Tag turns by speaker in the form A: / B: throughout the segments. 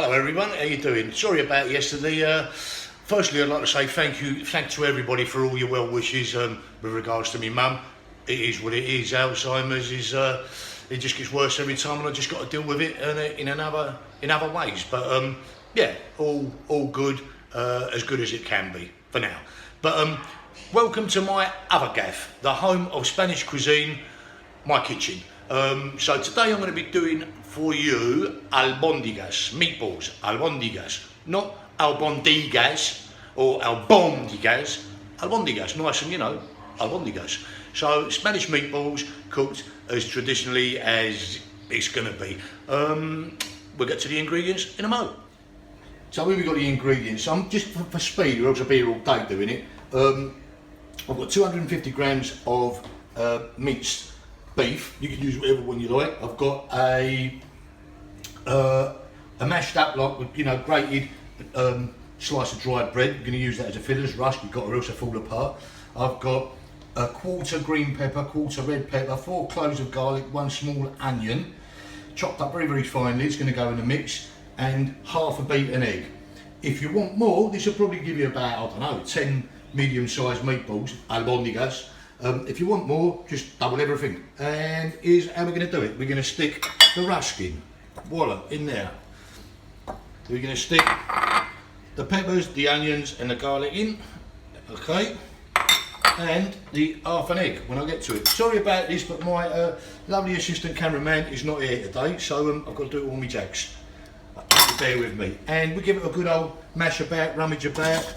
A: Hello everyone, how you doing? Sorry about yesterday. Firstly, I'd like to say thanks to everybody for all your well wishes with regards to me mum. It is what it is. Alzheimer's is it just gets worse every time, and I just got to deal with it in other ways. But yeah, all good as it can be for now. But welcome to my other gaff, the home of Spanish cuisine, my kitchen. So today I'm going to be doing for you albóndigas, meatballs, albóndigas, not albóndigas or albóndigas, albóndigas, nice and albóndigas. So Spanish meatballs cooked as traditionally as it's going to be. We'll get to the ingredients in a moment. So here we've got the ingredients. I'm just for speed, or else I'll be here all day doing it. I've got 250 grams of minced beef. You can use whatever one you like. I've got a mashed up, like grated slice of dried bread. You're going to use that as a filler's rusk. You've got to, or else it'll fall apart. I've got a quarter green pepper, quarter red pepper, 4 cloves of garlic, 1 small onion, chopped up very, very finely. It's going to go in the mix, and half a beaten egg. If you want more, this will probably give you about, 10 medium-sized meatballs, albóndigas. If you want more, just double everything. And here's how we're going to do it. We're going to stick the rusk in, voila, in there. We're going to stick the peppers, the onions and the garlic in, okay, and the half an egg when I get to it. Sorry about this, but my lovely assistant cameraman is not here today, so I've got to do it all my jacks. Bear with me. And we give it a good old mash about, rummage about.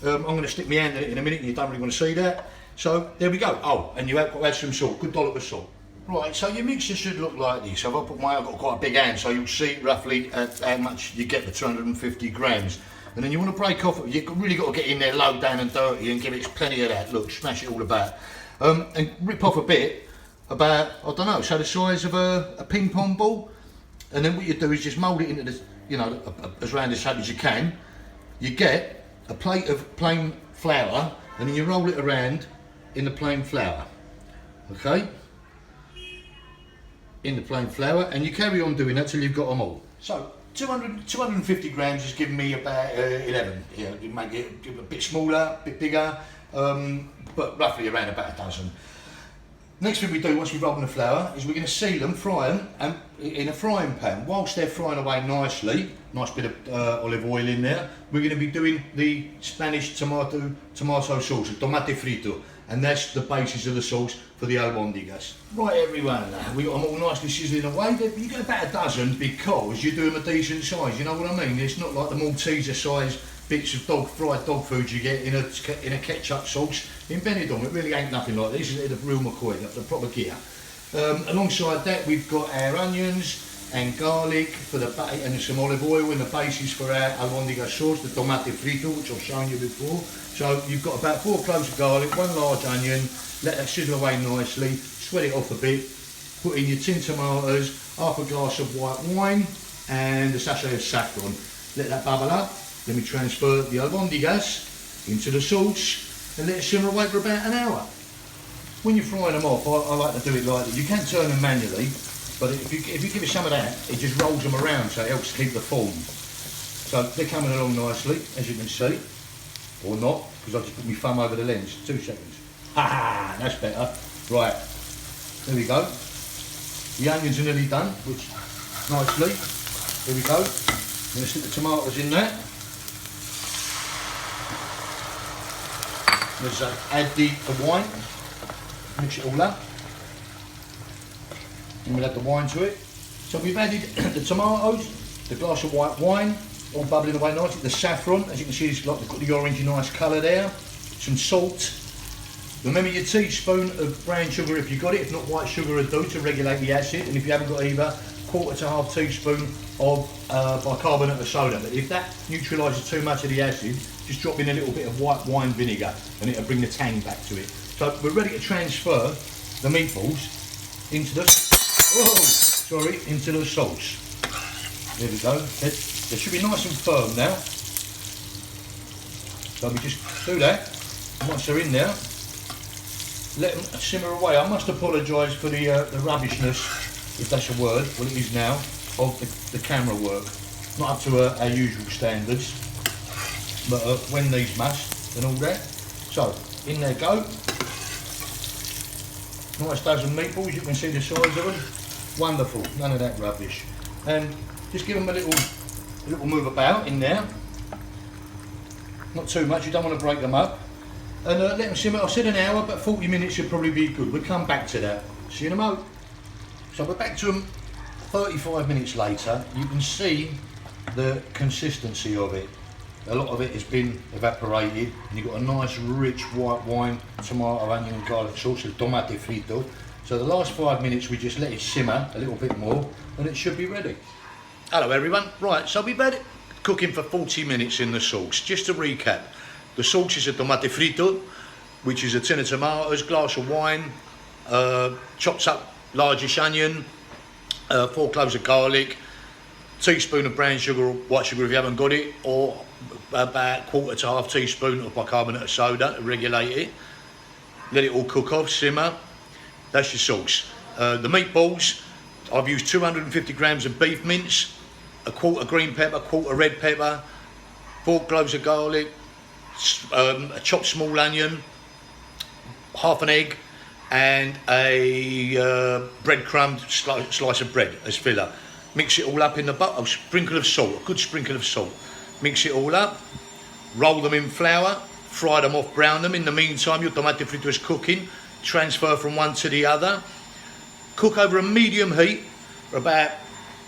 A: I'm going to stick my hand in it in a minute, and you don't really want to see that. So there we go. Oh, and you have got to add some salt, good dollop of salt. Right, so your mixture should look like this. I've got quite a big hand, so you'll see roughly how much you get for 250 grams. And then you want to break off, you've really got to get in there low down and dirty and give it plenty of that. Look, smash it all about. And rip off a bit, about, so the size of a ping pong ball. And then what you do is just mould it into this, as round as shape as you can. You get a plate of plain flour, and then you roll it around in the plain flour, okay? In the plain flour, and you carry on doing that till you've got them all. So 250 grams is giving me about 11. Yeah, you make it a bit smaller, a bit bigger, but roughly around about a dozen. Next thing we do once we've rolled in the flour is we're going to seal them, fry them in a frying pan. Whilst they're frying away nicely, nice bit of olive oil in there, we're going to be doing the Spanish tomato sauce, tomate frito, and that's the basis of the sauce for the albóndigas. Right everyone, we got them all nicely sizzling away. You get about a dozen because you do them a decent size, you know what I mean? It's not like the Malteser size bits of fried dog food you get in a ketchup sauce in Benidorm. It really ain't nothing like this. It's the real McCoy, the proper gear. Alongside that, we've got our onions and garlic for the and some olive oil and the basis for our albóndiga sauce, the tomate frito, which I've shown you before. So you've got about 4 cloves of garlic, 1 large onion. Let that sizzle away nicely. Sweat it off a bit. Put in your tin tomatoes, half a glass of white wine, and a sachet of saffron. Let that bubble up. Then we transfer the albóndigas into the sauce and let it simmer away for about an hour. When you're frying them off, I like to do it like that. You can turn them manually, but if you give it some of that, it just rolls them around, so it helps keep the form. So they're coming along nicely, as you can see, or not, because I just put my thumb over the lens. 2 seconds. Ha! That's better. Right, there we go. The onions are nearly done, which nicely. There we go. I'm going to stick the tomatoes in there. Let's add the wine, mix it all up, and we'll add the wine to it. So we've added the tomatoes, the glass of white wine, all bubbling away nicely, the saffron, as you can see it's got the orangey nice colour there, some salt. Remember your teaspoon of brown sugar if you've got it, if not white sugar will do to regulate the acid, and if you haven't got either, 1/4 to 1/2 teaspoon of bicarbonate of soda. But if that neutralises too much of the acid, just drop in a little bit of white wine vinegar and it'll bring the tang back to it. So we're ready to transfer the meatballs into the into the sauce. There we go. They should be nice and firm now. So we just do that. Once they're in there, let them simmer away. I must apologise for the rubbishness, if that's a word, well it is now, of the camera work. not up to our usual standards, but when these must and all that. So in they go. Nice dozen meatballs, you can see the size of them. Wonderful, none of that rubbish. And just give them a little move about in there. Not too much, you don't want to break them up. And let them simmer. I said an hour, but 40 minutes should probably be good. We'll come back to that. See you in a mo. So we're back to them 35 minutes later. You can see the consistency of it. A lot of it has been evaporated, and you've got a nice rich white wine, tomato, onion and garlic sauce, the tomate frito. So the last 5 minutes we just let it simmer a little bit more and it should be ready. Hello everyone, right, so we've had it cooking for 40 minutes in the sauce. Just to recap, the sauce is a tomate frito, which is a tin of tomatoes, glass of wine, chopped up largish onion, 4 cloves of garlic, teaspoon of brown sugar or white sugar if you haven't got it, or about quarter to half teaspoon of bicarbonate of soda to regulate it. Let it all cook off, simmer. That's your sauce. The meatballs, I've used 250 grams of beef mince, a quarter green pepper, quarter red pepper, 4 cloves of garlic, a chopped small onion, half an egg, and a breadcrumb slice of bread as filler. Mix it all up in the butter, a sprinkle of salt, a good sprinkle of salt. Mix it all up, roll them in flour, fry them off, brown them. In the meantime, your tomate frito is cooking. Transfer from one to the other. Cook over a medium heat for about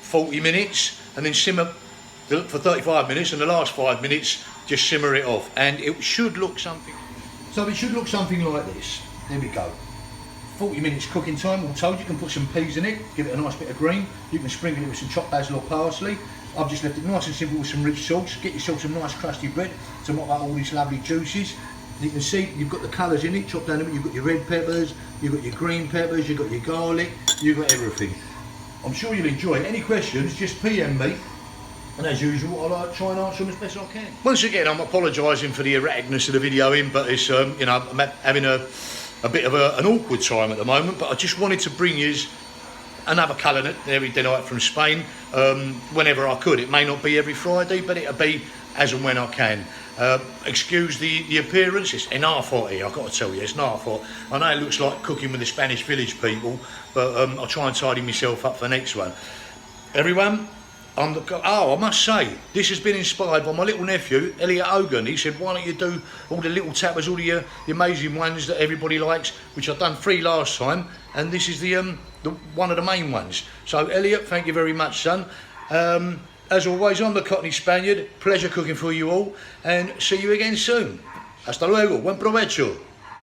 A: 40 minutes and then simmer for 35 minutes, and the last 5 minutes just simmer it off, and it should look something. So it should look something like this. There we go. 40 minutes cooking time. I'm told you can put some peas in it, give it a nice bit of green. You can sprinkle it with some chopped basil or parsley. I've just left it nice and simple with some rich sauce. Get yourself some nice crusty bread to mop up all these lovely juices. You can see you've got the colours in it, chopped down in it. You've got your red peppers, you've got your green peppers, you've got your garlic, you've got everything. I'm sure you'll enjoy it. Any questions, just PM me. And as usual, I'll try and answer them as best I can. Once again, I'm apologising for the erraticness of the video in, but it's, you know, I'm having a bit of an awkward time at the moment, but I just wanted to bring you another culinary delight from Spain whenever I could. It may not be every Friday, but it'll be as and when I can. Excuse the appearance, it's an half hot here, I've got to tell you, it's an half hot. I know it looks like cooking with the Spanish village people, but I'll try and tidy myself up for the next one. Everyone, I must say, this has been inspired by my little nephew, Elliot Hogan. He said, why don't you do all the little tappers, all the amazing ones that everybody likes, which I've done 3 last time, and this is the one of the main ones. So Elliot, thank you very much, son. As always, I'm the Cockney Spaniard. Pleasure cooking for you all, and see you again soon. Hasta luego, buen provecho.